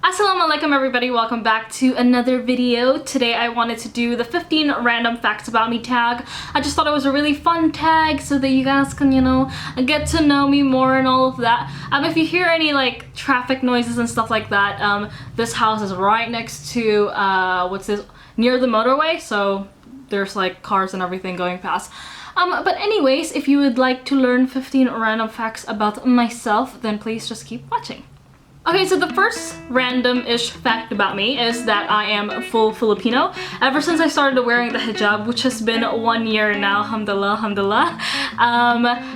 As-salamu alaikum everybody, welcome back to another video. Today I wanted to do the 15 random facts about me tag. I just thought it was a really fun tag so that you guys can, you know, get to know me more and all of that. If you hear any like traffic noises and stuff like that, this house is right next to, near the motorway, so there's like cars and everything going past. But anyways, if you would like to learn 15 random facts about myself, then please just keep watching. Okay, so the first random-ish fact about me is that I am full Filipino. Ever since I started wearing the hijab, which has been 1 year now, alhamdulillah, alhamdulillah,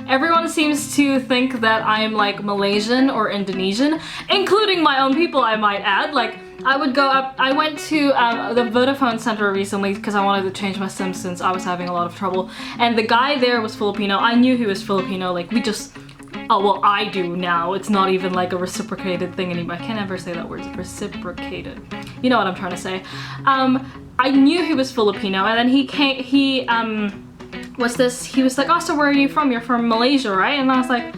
everyone seems to think that I am like Malaysian or Indonesian, including my own people, I might add. Like, I went to the Vodafone Center recently because I wanted to change my SIM since I was having a lot of trouble, and the guy there was Filipino. I knew he was Filipino, like we just... Oh, well, I do now. It's not even like a reciprocated thing anymore. I can't ever say that word, reciprocated. You know what I'm trying to say. I knew he was Filipino, and then he was like, oh, so where are you from? You're from Malaysia, right? And I was like,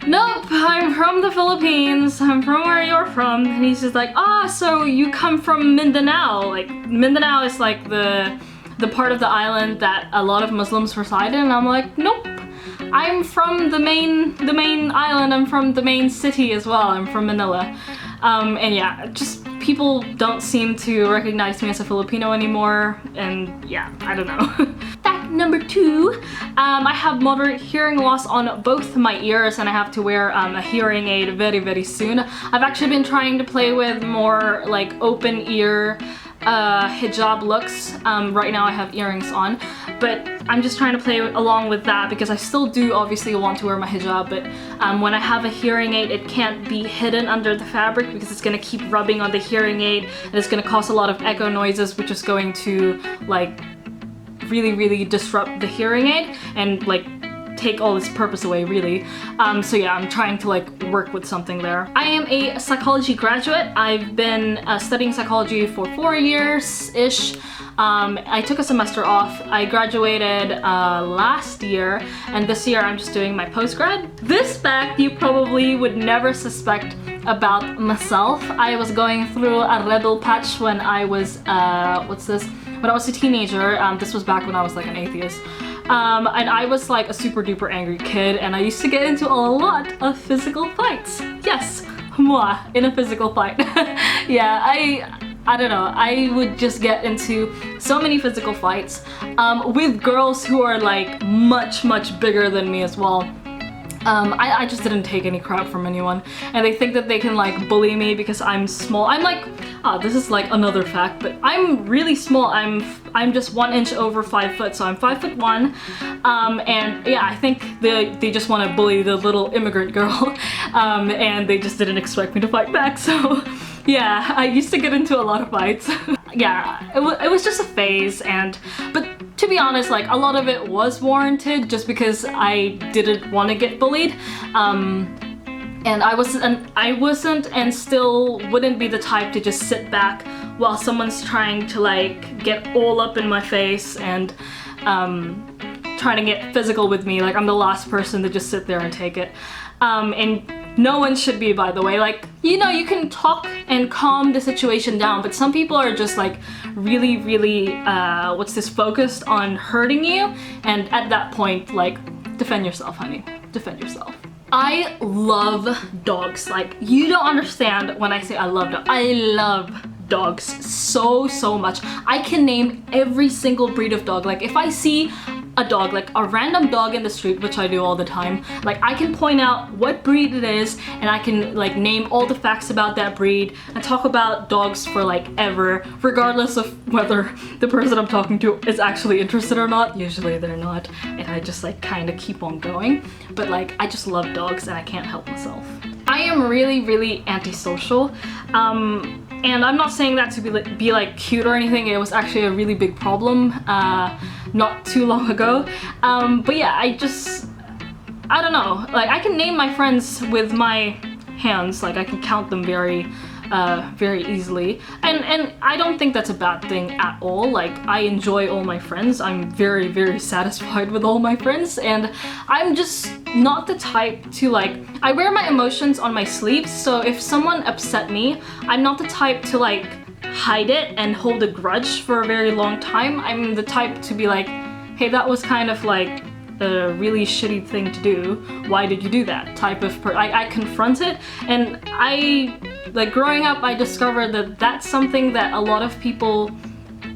nope, I'm from the Philippines. I'm from where you're from. And he's just like, oh, so you come from Mindanao. Like, Mindanao is like the part of the island that a lot of Muslims reside in. And I'm like, nope. I'm from the main island. I'm from the main city as well. I'm from Manila. And yeah, just people don't seem to recognize me as a Filipino anymore, and yeah, I don't know. Fact number 2, I have moderate hearing loss on both my ears, and I have to wear a hearing aid very, very soon. I've actually been trying to play with more like open ear hijab looks. Right now I have earrings on, but I'm just trying to play along with that because I still do obviously want to wear my hijab, but when I have a hearing aid, it can't be hidden under the fabric because it's gonna keep rubbing on the hearing aid, and it's gonna cause a lot of echo noises, which is going to like really disrupt the hearing aid and like take all its purpose away, really. So yeah, I'm trying to like work with something there. I am a psychology graduate. I've been studying psychology for 4 years-ish. I took a semester off. I graduated last year, and this year I'm just doing my postgrad. This fact you probably would never suspect about myself. I was going through a rebel patch when I was, when I was a teenager. This was back when I was like an atheist. And I was like a super duper angry kid, and I used to get into a lot of physical fights. Yes, moi, in a physical fight. Yeah, I don't know, I would just get into so many physical fights with girls who are like much bigger than me as well. I just didn't take any crap from anyone, and they think that they can like bully me because I'm small. I'm like, this is like another fact, but I'm really small. I'm just 1 inch over 5 foot, so I'm 5'1", and yeah, I think they just want to bully the little immigrant girl, and they just didn't expect me to fight back. So yeah, I used to get into a lot of fights. Yeah, it was just a phase, but to be honest, like a lot of it was warranted just because I didn't want to get bullied. And I wasn't and still wouldn't be the type to just sit back while someone's trying to like get all up in my face and trying to get physical with me. Like, I'm the last person to just sit there and take it. And no one should be, by the way. Like, you know, you can talk and calm the situation down, but some people are just like really focused on hurting you, and at that point, like, defend yourself, honey. Defend yourself. I love dogs. Like, you don't understand when I say I love dogs. I love dogs so much. I can name every single breed of dog. Like, if I see a dog, like a random dog in the street, which I do all the time, like I can point out what breed it is, and I can like name all the facts about that breed and talk about dogs for like ever, regardless of whether the person I'm talking to is actually interested or not. Usually they're not, and I just like kind of keep on going. But like, I just love dogs and I can't help myself. I am really antisocial. And I'm not saying that to be like cute or anything. It was actually a really big problem not too long ago. But yeah, I don't know. Like, I can name my friends with my hands. Like, I can count them very very easily, and I don't think that's a bad thing at all. Like, I enjoy all my friends. I'm very, very satisfied with all my friends, and I'm just not the type to like, I wear my emotions on my sleeves, so if someone upset me, I'm not the type to like hide it and hold a grudge for a very long time. I'm the type to be like, hey, that was kind of like a really shitty thing to do. Why did you do that? Type of I confront it, and like growing up, I discovered that that's something that a lot of people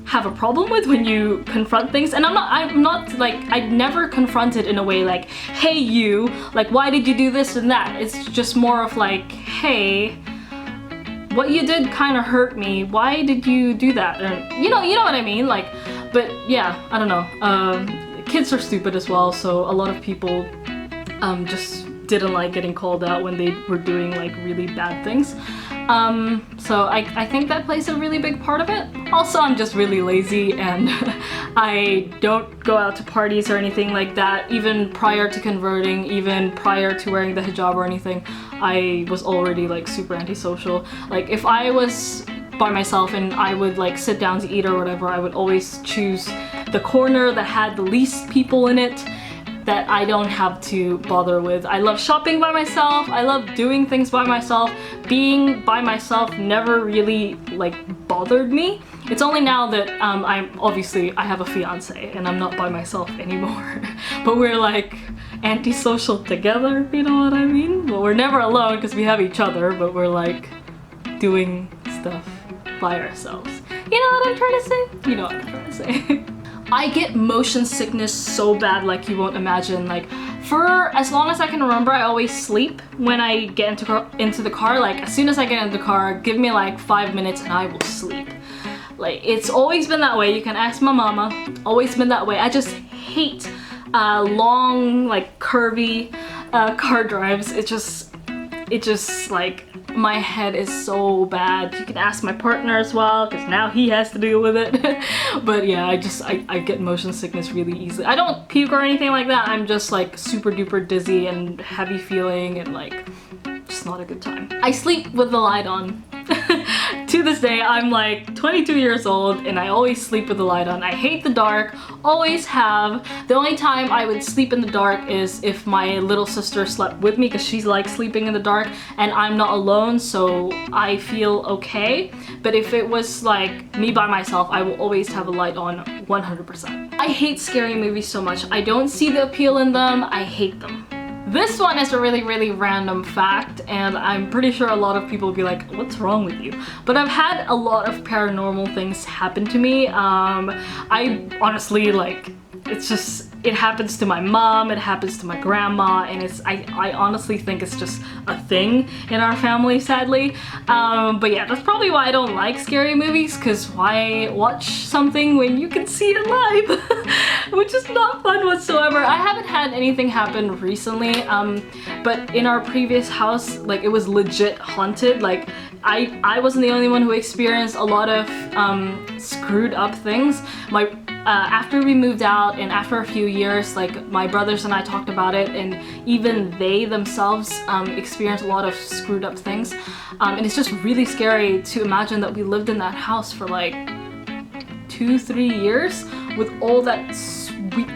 have a problem with when you confront things. And I'm not like, I'd never confront it in a way like, hey you, like why did you do this and that? It's just more of like, hey, what you did kind of hurt me. Why did you do that? And you know what I mean? Like, but yeah, I don't know. Kids are stupid as well, so a lot of people just didn't like getting called out when they were doing like really bad things. So I think that plays a really big part of it. Also, I'm just really lazy, and I don't go out to parties or anything like that. Even prior to converting, even prior to wearing the hijab or anything, I was already like super antisocial. Like, if I was by myself and I would like sit down to eat or whatever, I would always choose the corner that had the least people in it, that I don't have to bother with. I love shopping by myself. I love doing things by myself. Being by myself never really like bothered me. It's only now that I have a fiance and I'm not by myself anymore. But we're like antisocial together, you know what I mean? But we're never alone because we have each other, but we're like doing stuff by ourselves. You know what I'm trying to say? You know what I'm trying to say. I get motion sickness so bad, like you won't imagine. Like, for as long as I can remember, I always sleep when I get into the car. Like, as soon as I get into the car, give me like 5 minutes and I will sleep. Like, it's always been that way. You can ask my mama. Always been that way. I just hate long, like curvy car drives. It just like, my head is so bad. You can ask my partner as well, because now he has to deal with it. But yeah, I get motion sickness really easily. I don't puke or anything like that. I'm just like super duper dizzy and heavy feeling and like just not a good time. I sleep with the light on. To this day, I'm like 22 years old and I always sleep with the light on. I hate the dark, always have. The only time I would sleep in the dark is if my little sister slept with me, because she's like sleeping in the dark and I'm not alone, so I feel okay. But if it was like me by myself, I will always have a light on 100%. I hate scary movies so much. I don't see the appeal in them. I hate them. This one is a really, really random fact, and I'm pretty sure a lot of people will be like, what's wrong with you? But I've had a lot of paranormal things happen to me. I honestly, like, it happens to my mom, it happens to my grandma, and I honestly think it's just a thing in our family, sadly. But yeah, that's probably why I don't like scary movies, because why watch something when you can see it live? Which is not fun whatsoever. I haven't had anything happen recently, but in our previous house, like, it was legit haunted. Like, I wasn't the only one who experienced a lot of screwed up things. After we moved out and after a few years, like, my brothers and I talked about it, and even they themselves experienced a lot of screwed up things. And it's just really scary to imagine that we lived in that house for like 2-3 years with all that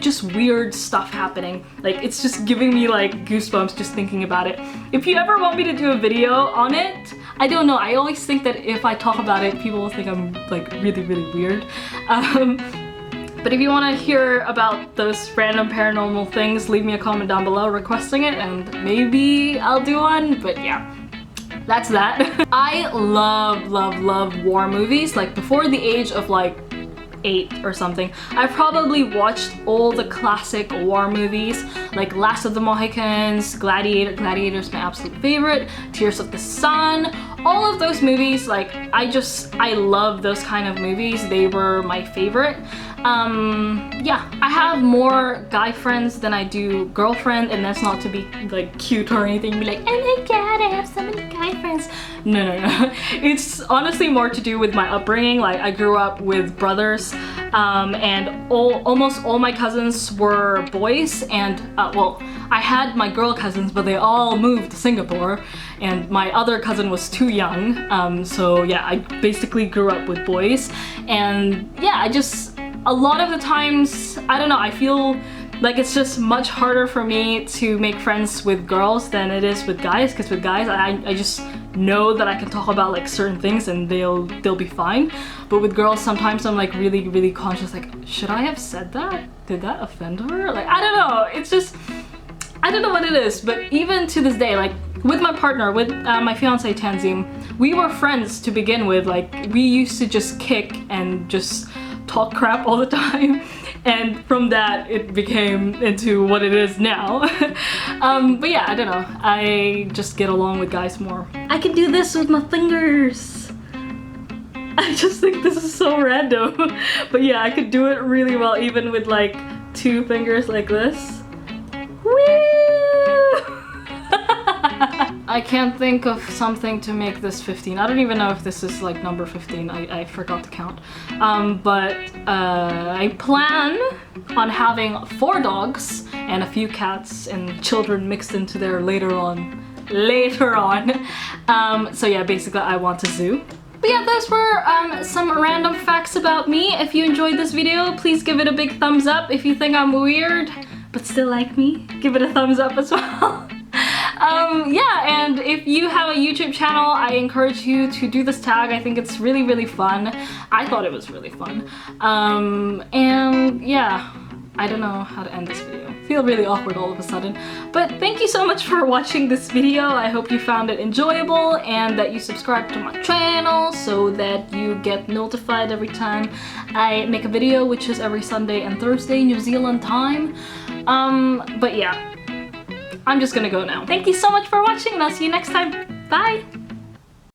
just weird stuff happening. Like, it's just giving me like goosebumps just thinking about it. If you ever want me to do a video on it, I don't know, I always think that if I talk about it, people will think I'm like really, really weird. But if you want to hear about those random paranormal things, leave me a comment down below requesting it, and maybe I'll do one. But yeah, that's that. I love, love, love war movies. Like, before the age of like 8 or something, I probably watched all the classic war movies, like Last of the Mohicans, Gladiator's my absolute favorite, Tears of the Sun, all of those movies. Like, I love those kind of movies. They were my favorite. Yeah, I have more guy friends than I do girlfriend, and that's not to be like cute or anything, be like, oh my god, I have so many guy friends. No. It's honestly more to do with my upbringing. Like, I grew up with brothers, and almost all my cousins were boys, and well, I had my girl cousins, but they all moved to Singapore, and my other cousin was too young. So yeah, I basically grew up with boys, and yeah, a lot of the times, I don't know, I feel like it's just much harder for me to make friends with girls than it is with guys, because with guys I just know that I can talk about like certain things and they'll be fine. But with girls sometimes I'm like really conscious, like, should I have said that? Did that offend her? Like, I don't know, it's just, I don't know what it is. But even to this day, like with my partner, with my fiance Tanzim, we were friends to begin with. Like we used to just kick and just talk crap all the time, and from that it became into what it is now. But yeah, I don't know, I just get along with guys more. I can do this with my fingers. I just think this is so random. But yeah, I could do it really well even with like 2 fingers like this. Woo! I can't think of something to make this 15. I don't even know if this is like number 15. I forgot to count. But I plan on having 4 dogs and a few cats and children mixed into there later on. So yeah, basically I want a zoo. But yeah, those were some random facts about me. If you enjoyed this video, please give it a big thumbs up. If you think I'm weird but still like me, give it a thumbs up as well. Yeah, and if you have a YouTube channel, I encourage you to do this tag. I think it's really fun. I thought it was really fun. And yeah, I don't know how to end this video. I feel really awkward all of a sudden. But thank you so much for watching this video. I hope you found it enjoyable and that you subscribe to my channel so that you get notified every time I make a video, which is every Sunday and Thursday, New Zealand time. But yeah, I'm just gonna go now. Thank you so much for watching and I'll see you next time. Bye!